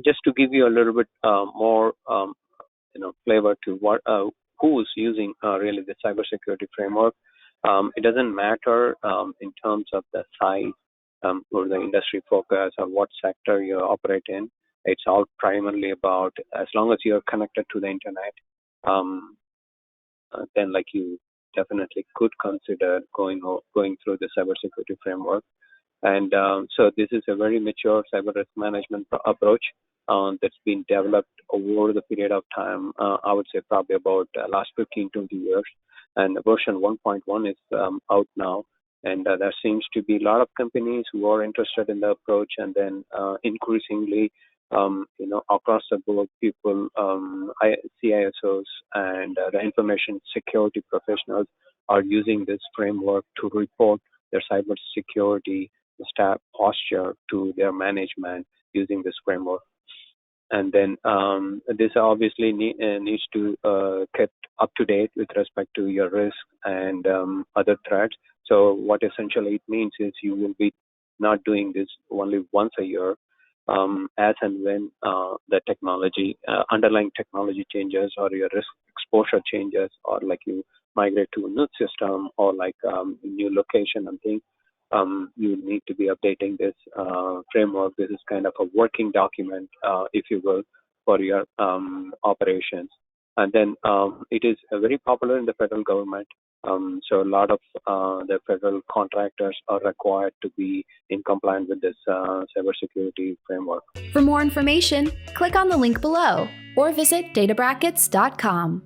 Just to give you a little bit more flavor to what who's using really the cybersecurity framework. It doesn't matter in terms of the size or the industry focus or what sector you operate in. It's all primarily about as long as you're connected to the internet, um, then like you definitely could consider going through the cybersecurity framework. And so this is a very mature cyber risk management approach that's been developed over the period of time. I would say probably about last 15, 20 years. And version 1.1 is out now. And there seems to be a lot of companies who are interested in the approach, and then increasingly, across the board, people, CISOs and the information security professionals are using this framework to report their cybersecurity staff posture to their management using this framework. And then this obviously needs to kept up to date with respect to your risk and other threats. So what essentially it means is you will be not doing this only once a year, as and when the technology, underlying technology changes, or your risk exposure changes, or like you migrate to a new system, or like new location and things. You need to be updating this framework. This is kind of a working document, if you will, for your operations. And then it is very popular in the federal government. So a lot of the federal contractors are required to be in compliance with this cybersecurity framework. For more information, click on the link below or visit databrackets.com.